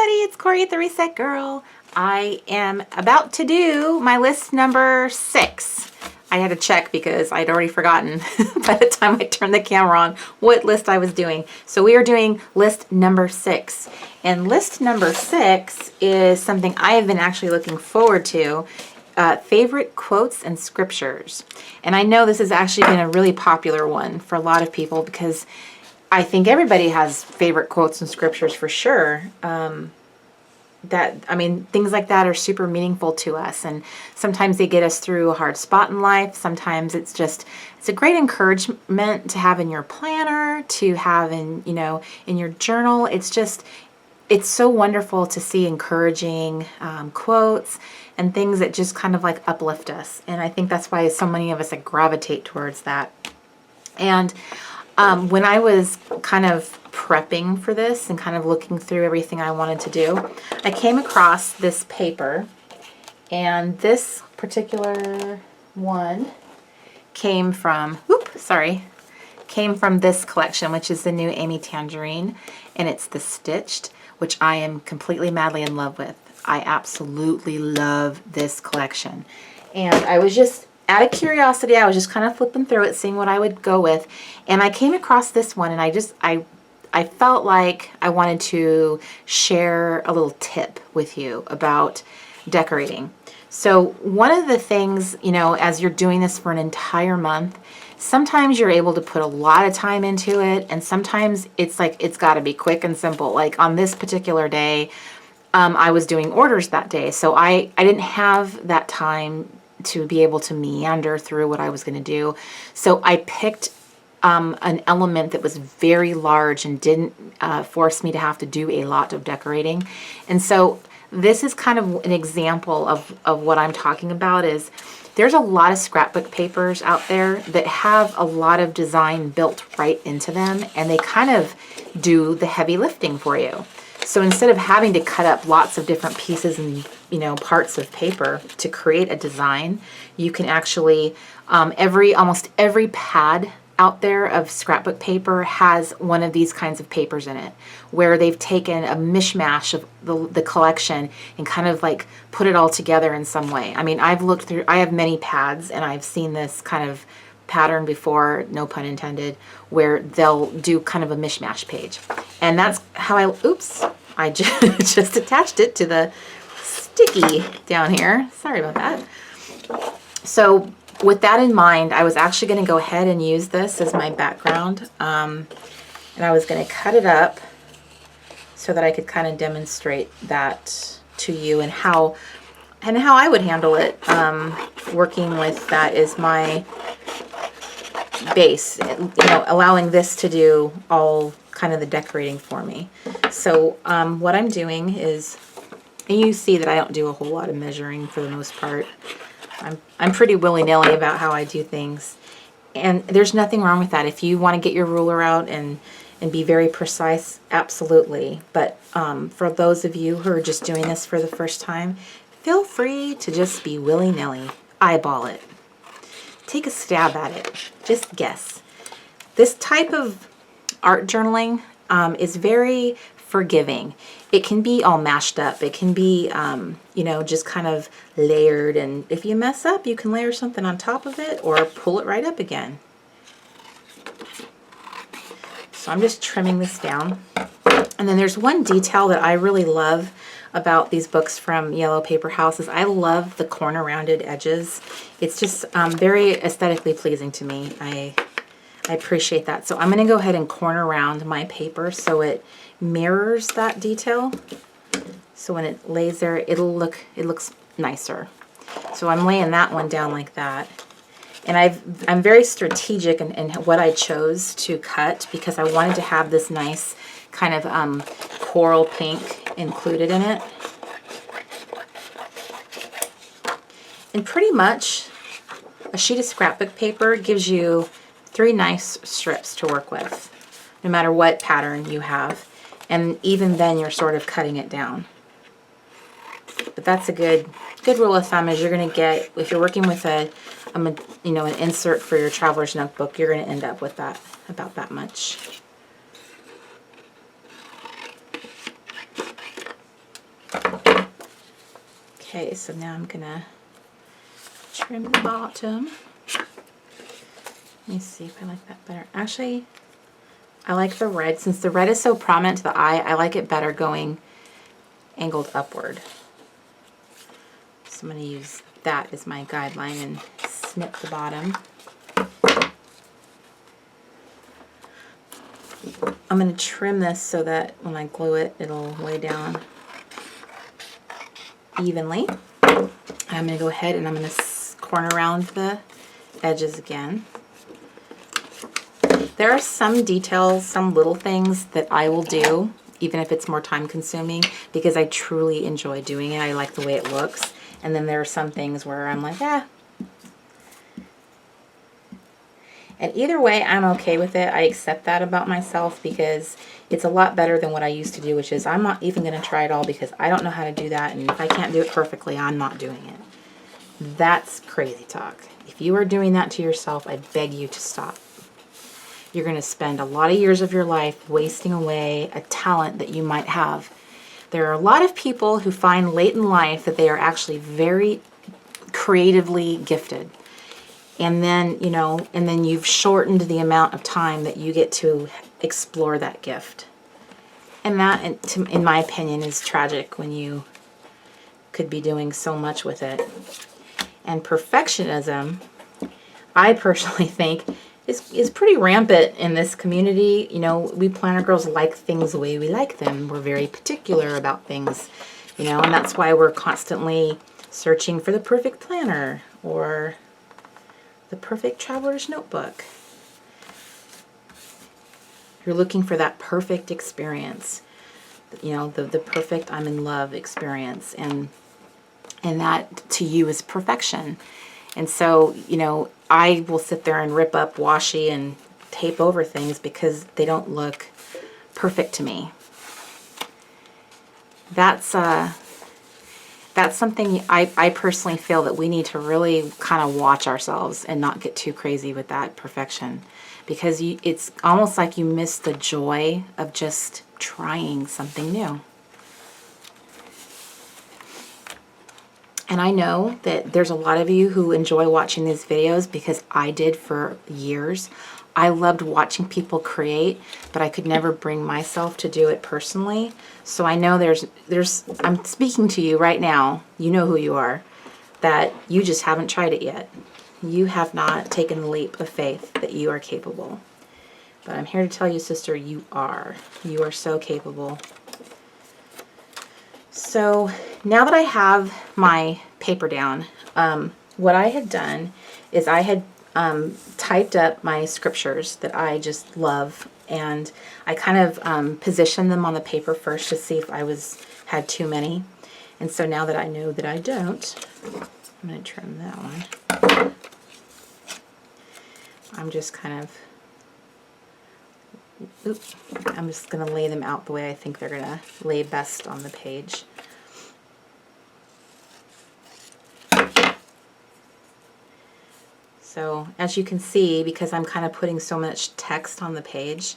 everybody, it's Corey the Reset Girl. I am about to do my list number 6. I had to check because I'd already forgotten by the time I turned the camera on what list I was doing. So we are doing list number 6. And list number 6 is something I have been actually looking forward to. Favorite quotes and scriptures. And I know this has actually been a really popular one for a lot of people because I think everybody has favorite quotes and scriptures for sure. Things like that are super meaningful to us, and sometimes they get us through a hard spot in life. Sometimes it's a great encouragement to have in your planner, to have in your journal. It's so wonderful to see encouraging quotes and things that just kind of like uplift us. And I think that's why so many of us gravitate towards that. And when I was kind of prepping for this and kind of looking through everything I wanted to do, I came across this paper, and this particular one came from this collection, which is the new Amy Tangerine, and it's the Stitched, which I am completely madly in love with. I absolutely love this collection. And I was just, out of curiosity, I was just kind of flipping through it, seeing what I would go with. And I came across this one, and I felt like I wanted to share a little tip with you about decorating. So one of the things, as you're doing this for an entire month, sometimes you're able to put a lot of time into it, and sometimes it's got to be quick and simple. Like on this particular day, I was doing orders that day, so I didn't have that time to be able to meander through what I was going to do. So I picked an element that was very large and didn't force me to have to do a lot of decorating. And so this is kind of an example of what I'm talking about. Is there's a lot of scrapbook papers out there that have a lot of design built right into them, and they kind of do the heavy lifting for you. So instead of having to cut up lots of different pieces and parts of paper to create a design, you can actually almost every pad out there of scrapbook paper has one of these kinds of papers in it, where they've taken a mishmash of the collection and kind of like put it all together in some way. I mean, I have many pads, and I've seen this kind of pattern before, no pun intended, where they'll do kind of a mishmash page. And that's how I just attached it to the sticky down here. Sorry about that. So with that in mind, I was actually going to go ahead and use this as my background. And I was going to cut it up so that I could kind of demonstrate that to you and how I would handle it, working with that as my base, allowing this to do all kind of the decorating for me. So what I'm doing is, and you see that I don't do a whole lot of measuring for the most part. I'm pretty willy-nilly about how I do things, and there's nothing wrong with that. If you want to get your ruler out and be very precise, absolutely. But for those of you who are just doing this for the first time, feel free to just be willy-nilly. Eyeball it. Take a stab at it. Just guess. This type of art journaling is very forgiving. It can be all mashed up. It can be, just kind of layered. And if you mess up, you can layer something on top of it or pull it right up again. So I'm just trimming this down. And then there's one detail that I really love about these books from Yellow Paper House is I love the corner rounded edges. It's just very aesthetically pleasing to me. I appreciate that. So I'm going to go ahead and corner round my paper so it mirrors that detail. So when it lays there, it looks nicer. So I'm laying that one down like that. And I'm very strategic in what I chose to cut because I wanted to have this nice kind of coral pink included in it. And pretty much a sheet of scrapbook paper gives you 3 nice strips to work with, no matter what pattern you have. And even then you're sort of cutting it down. But that's a good rule of thumb is you're going to get, if you're working with an insert for your traveler's notebook, you're going to end up with about that much. Okay, so now I'm gonna trim the bottom. Let me see if I like that better. Actually, I like the red. Since the red is so prominent to the eye, I like it better going angled upward. So I'm going to use that as my guideline and snip the bottom. I'm going to trim this so that when I glue it, it'll lay down evenly. I'm going to go ahead and I'm going to corner around the edges again. There are some details, some little things that I will do, even if it's more time consuming, because I truly enjoy doing it. I like the way it looks. And then there are some things where I'm like, ah. And either way, I'm okay with it. I accept that about myself because it's a lot better than what I used to do, which is I'm not even going to try it all because I don't know how to do that. And if I can't do it perfectly, I'm not doing it. That's crazy talk. If you are doing that to yourself, I beg you to stop. You're going to spend a lot of years of your life wasting away a talent that you might have. There are a lot of people who find late in life that they are actually very creatively gifted. And then, you know, and then you've shortened the amount of time that you get to explore that gift. And that, in my opinion, is tragic when you could be doing so much with it. And perfectionism, I personally think, is pretty rampant in this community. You know, we planner girls like things the way we like them. We're very particular about things, you know, and that's why we're constantly searching for the perfect planner or the perfect traveler's notebook. You're looking for that perfect experience, you know, the perfect I'm in love experience, and that to you is perfection. And so, you know, I will sit there and rip up washi and tape over things because they don't look perfect to me. That's something I personally feel that we need to really kind of watch ourselves and not get too crazy with that perfection, because it's almost like you miss the joy of just trying something new. And I know that there's a lot of you who enjoy watching these videos because I did for years. I loved watching people create, but I could never bring myself to do it personally. So I know I'm speaking to you right now. You know who you are, that you just haven't tried it yet. You have not taken the leap of faith that you are capable. But I'm here to tell you, sister, you are. You are so capable. So now that I have my paper down, what I had done is I had typed up my scriptures that I just love, and I kind of positioned them on the paper first to see if I had too many. And so now that I know that I don't, I'm going to trim that one. I'm just kind of, I'm just going to lay them out the way I think they're going to lay best on the page. So as you can see, because I'm kind of putting so much text on the page,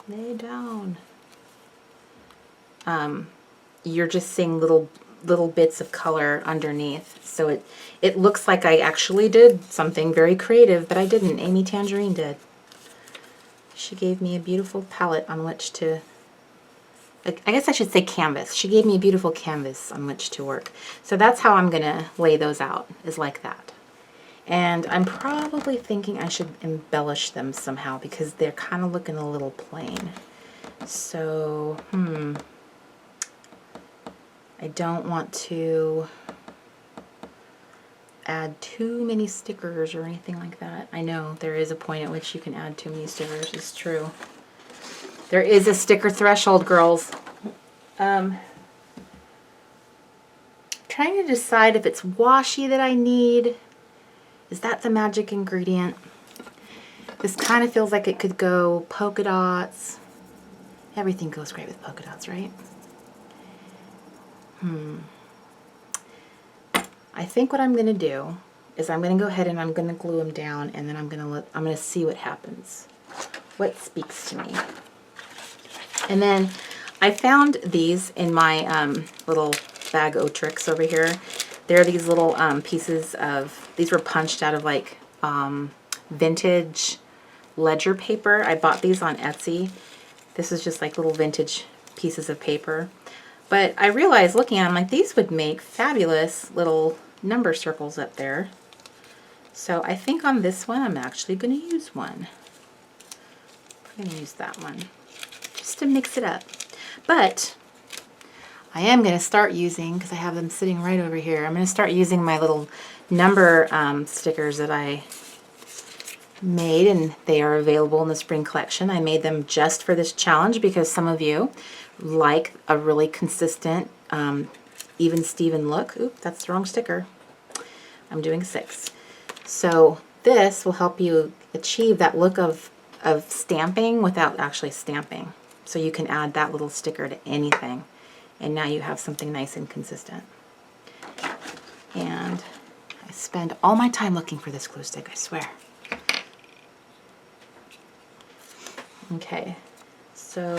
lay down. You're just seeing little bits of color underneath. So it looks like I actually did something very creative, but I didn't. Amy Tangerine did. She gave me a beautiful palette on which to, I guess I should say canvas. She gave me a beautiful canvas on which to work. So that's how I'm going to lay those out, is like that. And I'm probably thinking I should embellish them somehow because they're kind of looking a little plain. So, I don't want to add too many stickers or anything like that. I know there is a point at which you can add too many stickers. It's true. There is a sticker threshold, girls. Trying to decide if it's washi that I need. Is that the magic ingredient? This kind of feels like it could go polka dots. Everything goes great with polka dots, right? I think what I'm going to do is I'm going to go ahead and I'm going to glue them down, and then I'm going to see what happens. What speaks to me. And then I found these in my little Bag O Tricks over here. There are these little pieces of, these were punched out of like vintage ledger paper. I bought these on Etsy. This is just like little vintage pieces of paper. But I realized looking at them, like, these would make fabulous little number circles up there. So I think on this one, I'm actually going to use one. I'm going to use that one just to mix it up. But I am going to start using, because I have them sitting right over here, I'm going to start using my little number stickers that I made, and they are available in the spring collection. I made them just for this challenge because some of you like a really consistent, even Steven look. Oop, that's the wrong sticker. I'm doing 6. So this will help you achieve that look of stamping without actually stamping. So you can add that little sticker to anything, and now you have something nice and consistent. And I spend all my time looking for this glue stick, I swear. Okay, so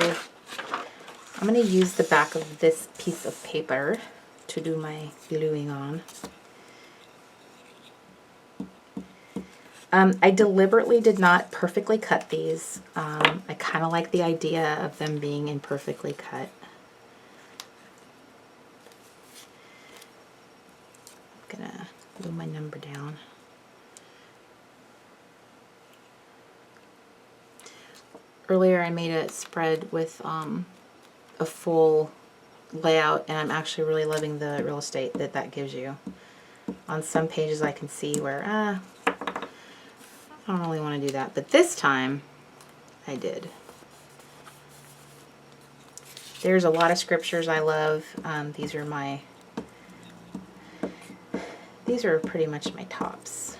I'm going to use the back of this piece of paper to do my gluing on. I deliberately did not perfectly cut these. I kind of like the idea of them being imperfectly cut. I'm going to glue my number down. Earlier I made a spread with a full layout, and I'm actually really loving the real estate that that gives you. On some pages I can see where, I don't really want to do that, but this time I did. There's a lot of scriptures I love. These are pretty much my tops.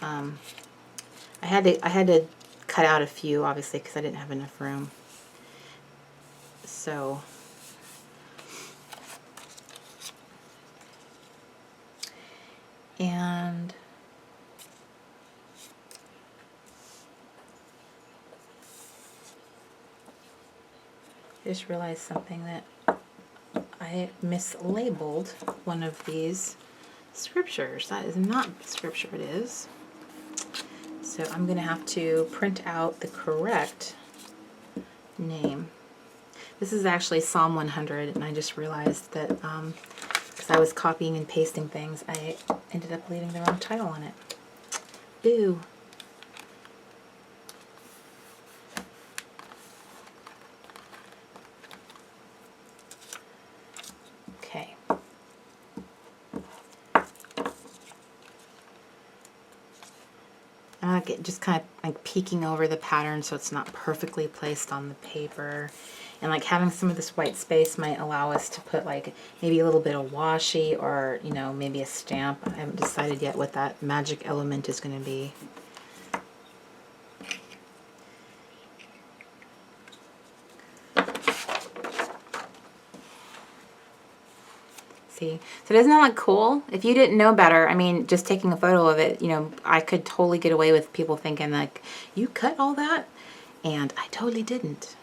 I had to cut out a few, obviously, because I didn't have enough room. So and I just realized something, that I mislabeled one of these scriptures. That is not the scripture it is. So I'm going to have to print out the correct name. This is actually Psalm 100, and I just realized that because I was copying and pasting things, I ended up leaving the wrong title on it. Boo! Okay. I like just kind of like peeking over the pattern so it's not perfectly placed on the paper. And like having some of this white space might allow us to put like maybe a little bit of washi, or, you know, maybe a stamp. I haven't decided yet what that magic element is going to be. See? So doesn't that look cool? If you didn't know better, I mean, just taking a photo of it, you know, I could totally get away with people thinking like, you cut all that? And I totally didn't.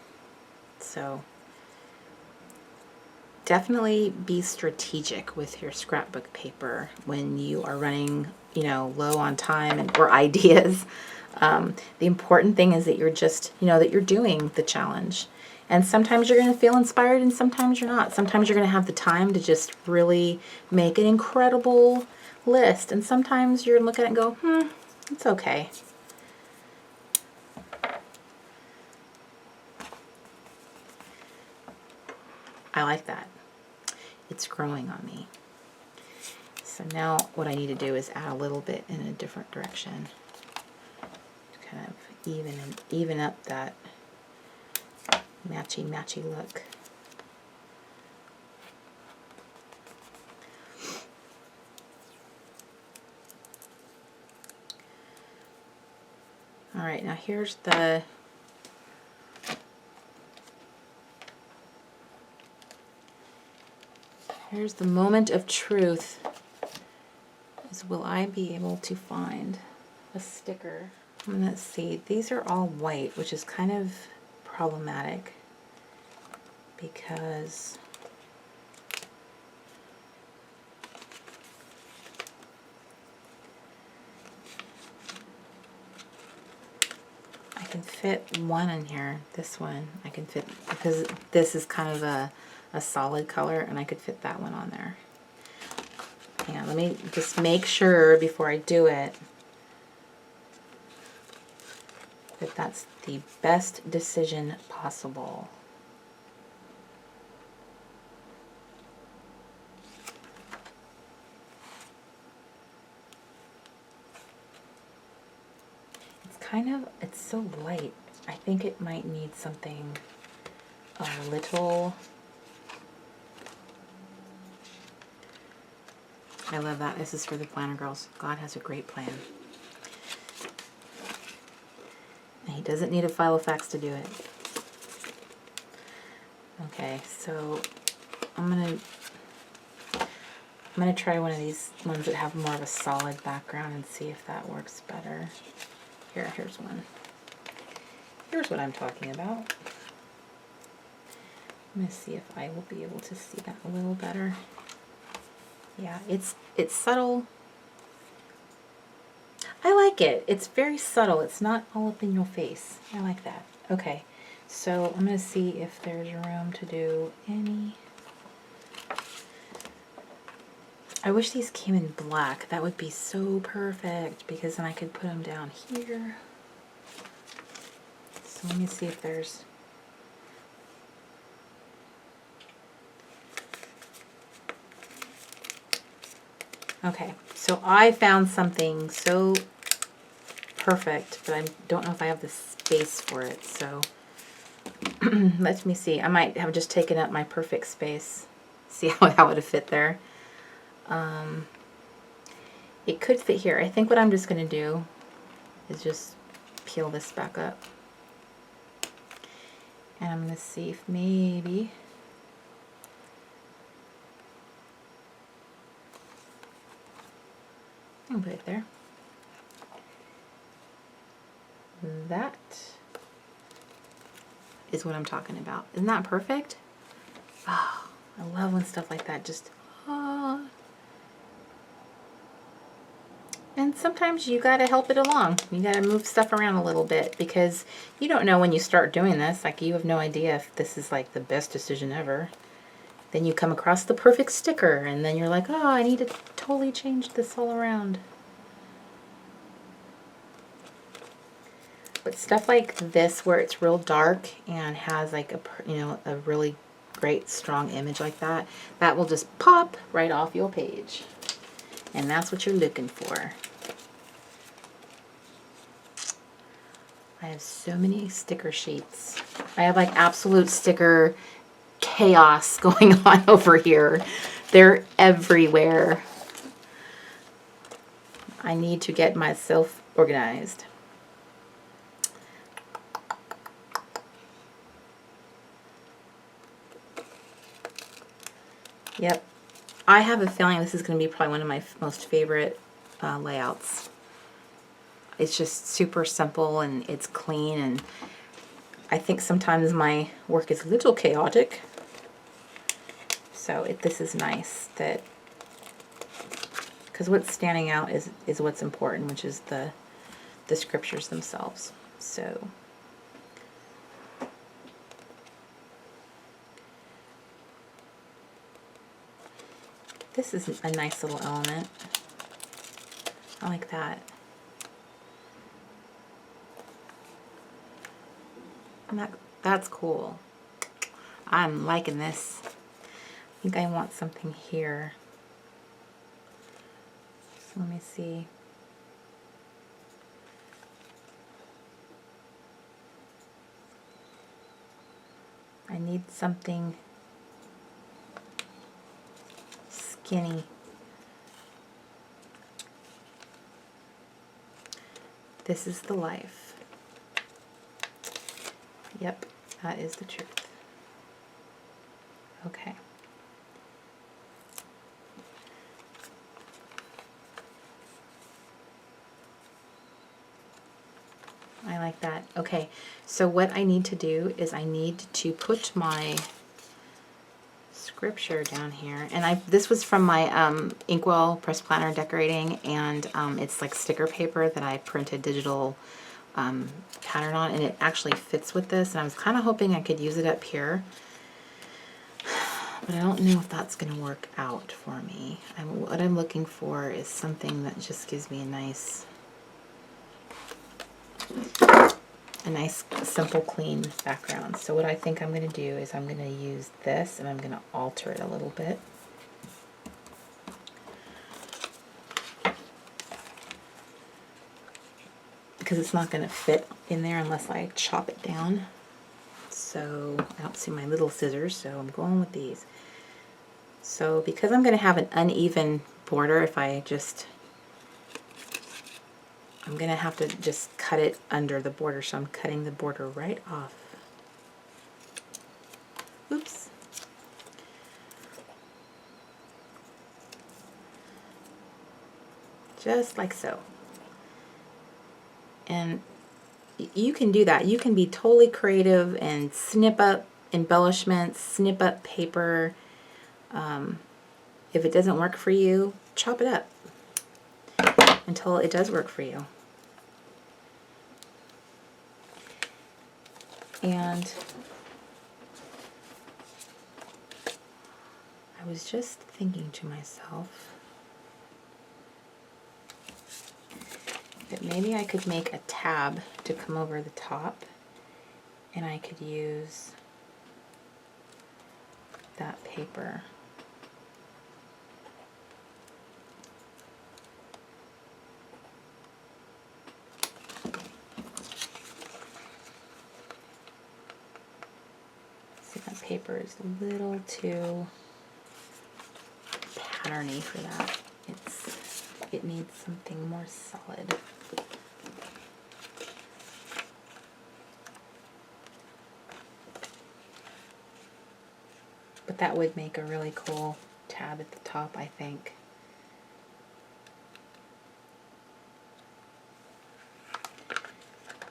So definitely be strategic with your scrapbook paper when you are running, you know, low on time or ideas. The important thing is that you're just, you know, that you're doing the challenge. And sometimes you're going to feel inspired and sometimes you're not. Sometimes you're going to have the time to just really make an incredible list. And sometimes you're going to look at it and go, it's okay. I like that. It's growing on me. So now what I need to do is add a little bit in a different direction to kind of even up that matchy look. All right, now here's the moment of truth. Is, will I be able to find a sticker? Let's see, these are all white, which is kind of problematic because can fit one in here. This one I can fit, because this is kind of a solid color, and I could fit that one on there. Yeah, let me just make sure before I do it that that's the best decision possible. It's so light. I think it might need something a little. I love that. This is for the planner girls. God has a great plan. And he doesn't need a Filofax to do it. Okay, so I'm gonna try one of these ones that have more of a solid background and see if that works better. Here's one. Here's what I'm talking about. I'm gonna see if I will be able to see that a little better. Yeah, it's subtle. I like it. It's very subtle. It's not all up in your face. I like that. Okay, so I'm gonna see if there's room to do any. I wish these came in black. That would be so perfect, because then I could put them down here. So let me see if there's... Okay, so I found something so perfect, but I don't know if I have the space for it, so let me see. I might have just taken up my perfect space. See how it would fit there. It could fit here. I think what I'm just going to do is just peel this back up. And I'm going to see if maybe... I'll put it there. That is what I'm talking about. Isn't that perfect? Oh, I love when stuff like that just... And sometimes you gotta help it along. You gotta move stuff around a little bit, because you don't know when you start doing this. Like, you have no idea if this is like the best decision ever. Then you come across the perfect sticker, and then you're like, oh, I need to totally change this all around. But stuff like this, where it's real dark and has like a really great strong image like that, that will just pop right off your page. And that's what you're looking for. I have so many sticker sheets. I have like absolute sticker chaos going on over here. They're everywhere. I need to get myself organized. Yep. I have a feeling this is going to be probably one of my most favorite layouts. It's just super simple and it's clean, and I think sometimes my work is a little chaotic. So this is nice, that because what's standing out is what's important, which is the scriptures themselves. So this is a nice little element. I like that. And that's cool. I'm liking this. I think I want something here. So let me see. I need something skinny. This is the life. Yep, that is the truth. Okay. I like that. Okay, so what I need to do is I need to put my scripture down here, and this was from my Inkwell Press Planner decorating, and it's like sticker paper that I printed digital pattern on, and it actually fits with this, and I was kind of hoping I could use it up here, but I don't know if that's going to work out for me. What I'm looking for is something that just gives me a nice simple clean background. So what I think I'm going to do is I'm going to use this and I'm going to alter it a little bit. Because it's not going to fit in there unless I chop it down. So I don't see my little scissors, so I'm going with these. So because I'm going to have an uneven border, I'm going to have to just cut it under the border, so I'm cutting the border right off. Oops. Just like so. And you can do that. You can be totally creative and snip up embellishments, snip up paper. If it doesn't work for you, chop it up until it does work for you. And I was just thinking to myself that maybe I could make a tab to come over the top, and I could use that paper. See, that paper is a little too patterny for that. It needs something more solid. But that would make a really cool tab at the top, I think.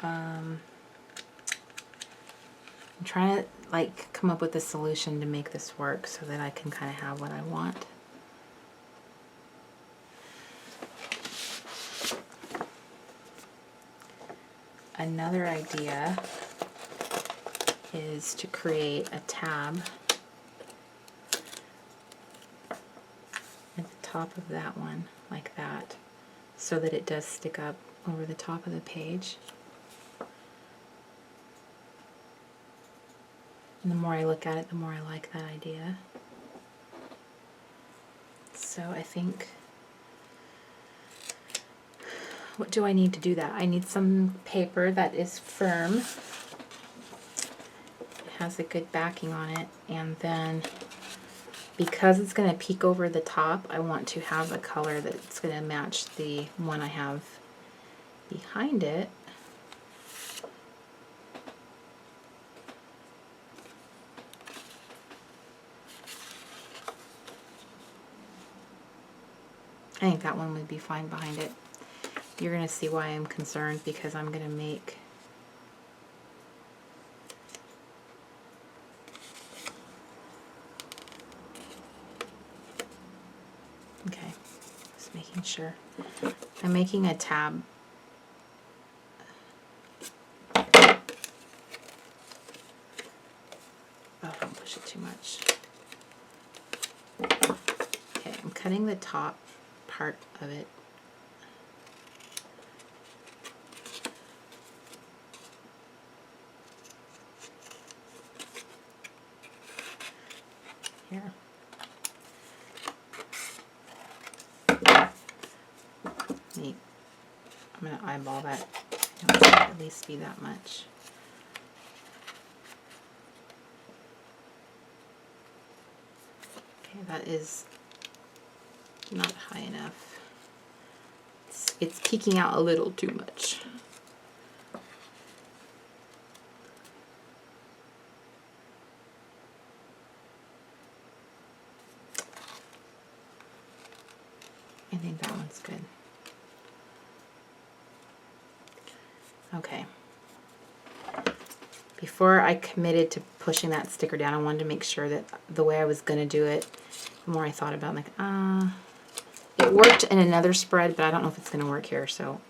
I'm trying to come up with a solution to make this work so that I can kind of have what I want. Another idea is to create a tab at the top of that one, like that, so that it does stick up over the top of the page. And the more I look at it, the more I like that idea. So I think, what do I need to do that? I need some paper that is firm, it has a good backing on it, and then because it's going to peek over the top, I want to have a color that's going to match the one I have behind it. I think that one would be fine behind it. You're going to see why I'm concerned, because I'm going to make okay, just making sure. I'm making a tab. Oh, don't push it too much. Okay, I'm cutting the top part of it. Here. Neat. I'm going to eyeball that. It should at least be that much. Okay, that is not high enough. It's peeking out a little too much. I think that one's good. Okay. Before I committed to pushing that sticker down, I wanted to make sure that the way I was going to do it, the more I thought about it, I'm like, it worked in another spread, but I don't know if it's going to work here, so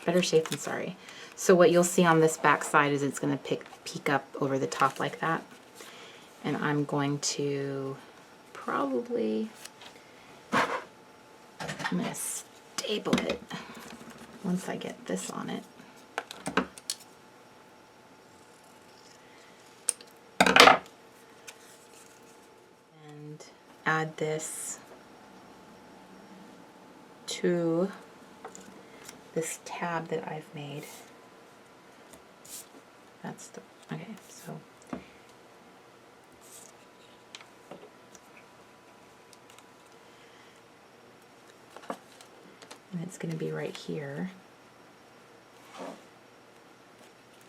better safe than sorry. So what you'll see on this back side is it's going to peek up over the top like that. And I'm going to probably, I'm going to staple it once I get this on it. And add this to this tab that I've made. That's the, okay, so. And it's going to be right here.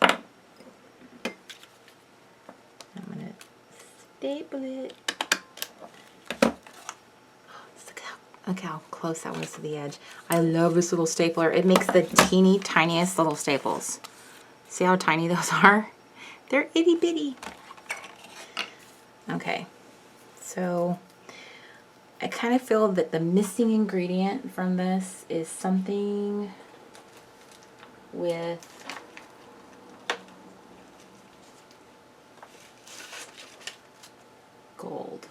I'm going to staple it. Look how close that was to the edge. I love this little stapler. It makes the teeny tiniest little staples. See how tiny those are? They're itty bitty. Okay, so I kind of feel that the missing ingredient from this is something with gold.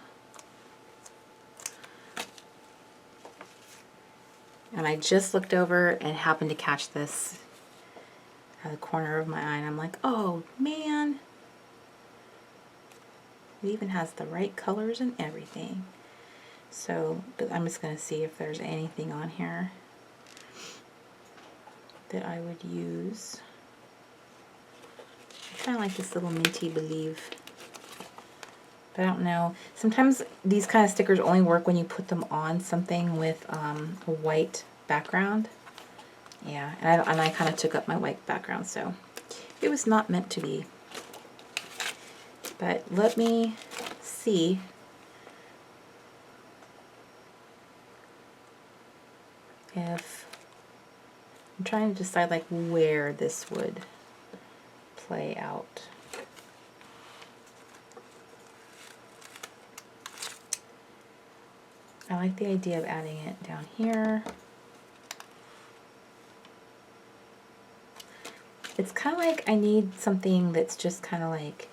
And I just looked over and happened to catch this at the corner of my eye, and I'm like, oh man, it even has the right colors and everything. So, but I'm just going to see if there's anything on here that I would use. I kind of like this little Minty Believe. But I don't know. Sometimes these kind of stickers only work when you put them on something with a white background. Yeah, and I kind of took up my white background, so it was not meant to be. But let me see if I'm trying to decide like where this would play out. I like the idea of adding it down here. It's kind of like I need something that's just kind of like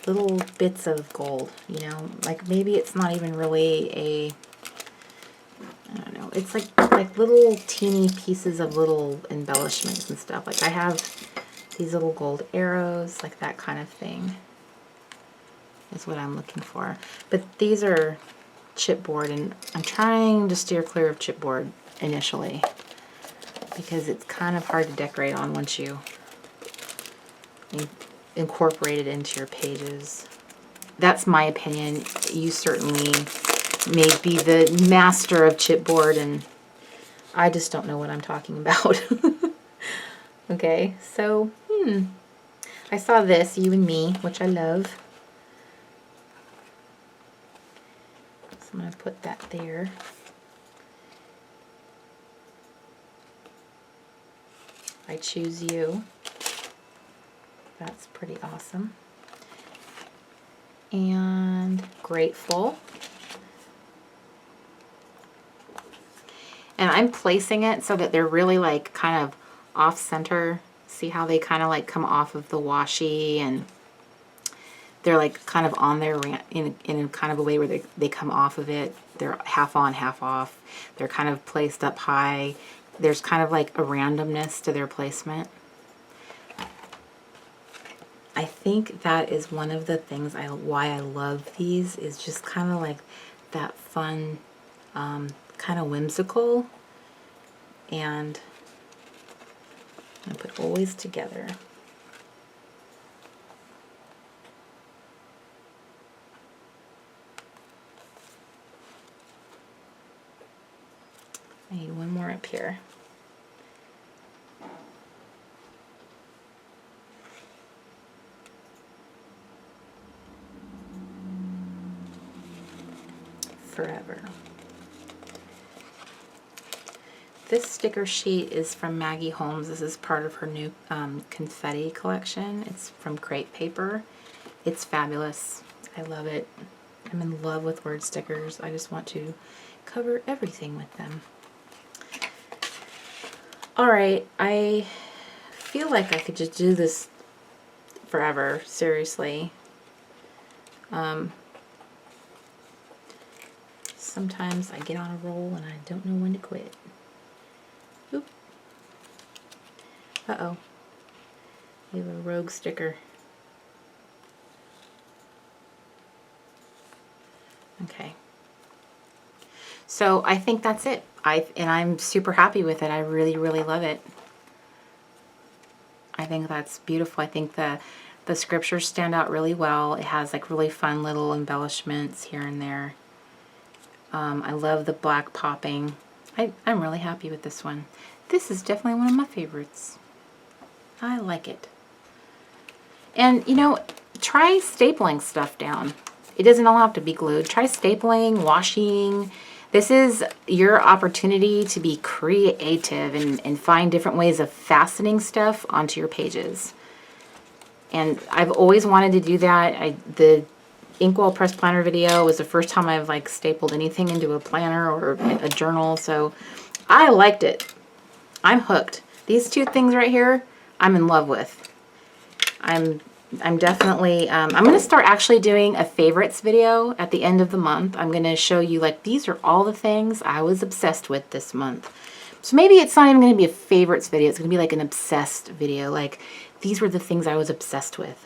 little bits of gold, you know, like maybe it's not even really a, I don't know, it's like little teeny pieces of little embellishments and stuff. Like I have these little gold arrows, like that kind of thing is what I'm looking for. But these are chipboard, and I'm trying to steer clear of chipboard initially because it's kind of hard to decorate on once you incorporate it into your pages. That's my opinion. You certainly may be the master of chipboard, and I just don't know what I'm talking about. Okay, so I saw this, You and Me, which I love. So I'm going to put that there. I Choose You. That's pretty awesome. And Grateful. And I'm placing it so that they're really like kind of off center. See how they kind of like come off of the washi, and they're like kind of on there in a kind of a way where they come off of it. They're half on, half off. They're kind of placed up high. There's kind of like a randomness to their placement. I think that is one of the things why I love these, is just kind of like that fun, kind of whimsical, and I put Always Together. I need one more up here. Forever. This sticker sheet is from Maggie Holmes. This is part of her new confetti collection. It's from Crate Paper. It's fabulous. I love it. I'm in love with word stickers. I just want to cover everything with them. Alright, I feel like I could just do this forever, seriously. Sometimes I get on a roll and I don't know when to quit. Oop. Uh-oh. We have a rogue sticker. Okay. So I think that's it. And I'm super happy with it. I really, really love it. I think that's beautiful. I think the scriptures stand out really well. It has like really fun little embellishments here and there. I love the black popping. I'm really happy with this one. This is definitely one of my favorites. I like it. And you know, try stapling stuff down. It doesn't all have to be glued. Try stapling, washing. This is your opportunity to be creative and find different ways of fastening stuff onto your pages. And I've always wanted to do that. The Inkwell Press Planner video was the first time I've like stapled anything into a planner or a journal. So I liked it. I'm hooked. These two things right here, I'm in love with. I'm definitely, I'm going to start actually doing a favorites video at the end of the month. I'm going to show you like, these are all the things I was obsessed with this month. So maybe it's not even going to be a favorites video. It's going to be like an obsessed video. Like, these were the things I was obsessed with.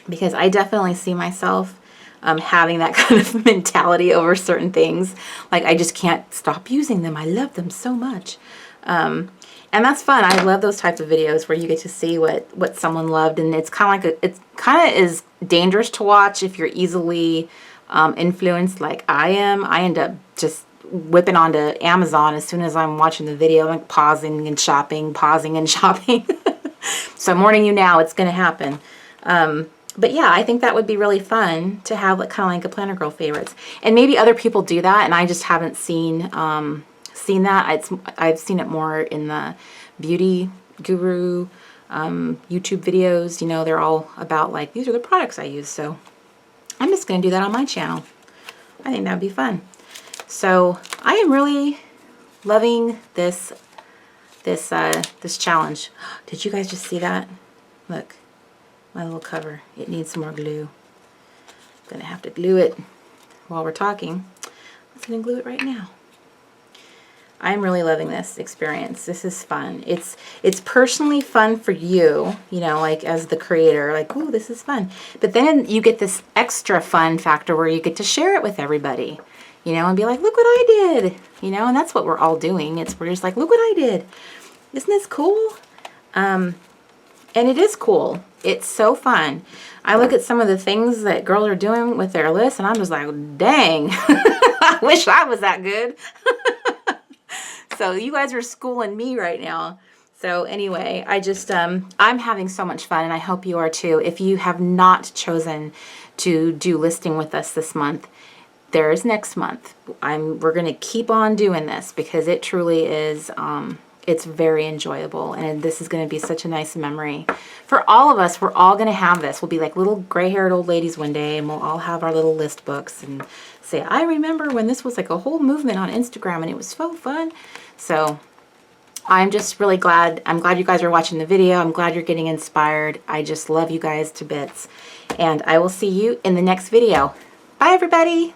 Because I definitely see myself having that kind of mentality over certain things. Like, I just can't stop using them. I love them so much. And that's fun. I love those types of videos where you get to see what someone loved, and it's kind of like it's kind of is dangerous to watch if you're easily influenced like I am. I end up just whipping onto Amazon as soon as I'm watching the video, like pausing and shopping. So I'm warning you now, it's going to happen. But yeah, I think that would be really fun to have like kind of like a Planner Girl favorites, and maybe other people do that, and I just haven't seen that. I've seen it more in the beauty guru YouTube videos. You know, they're all about like, these are the products I use. So I'm just going to do that on my channel. I think that'd be fun. So I am really loving this challenge. Did you guys just see that? Look, my little cover. It needs some more glue. I'm going to have to glue it while we're talking. I'm going to glue it right now. I'm really loving this experience. This is fun. It's personally fun for you, you know, like as the creator, like, ooh, this is fun. But then you get this extra fun factor where you get to share it with everybody, you know, and be like, look what I did, you know, and that's what we're all doing. We're just like, look what I did. Isn't this cool? And it is cool. It's so fun. I look at some of the things that girls are doing with their lists, and I'm just like, dang, I wish I was that good. So you guys are schooling me right now. So anyway, I'm having so much fun, and I hope you are too. If you have not chosen to do listing with us this month, there is next month. We're going to keep on doing this because it truly is, it's very enjoyable, and this is going to be such a nice memory. For all of us, we're all going to have this. We'll be like little gray-haired old ladies one day, and we'll all have our little list books and say, I remember when this was like a whole movement on Instagram, and it was so fun. So I'm just really glad. I'm glad you guys are watching the video. I'm glad you're getting inspired. I just love you guys to bits. And I will see you in the next video. Bye, everybody.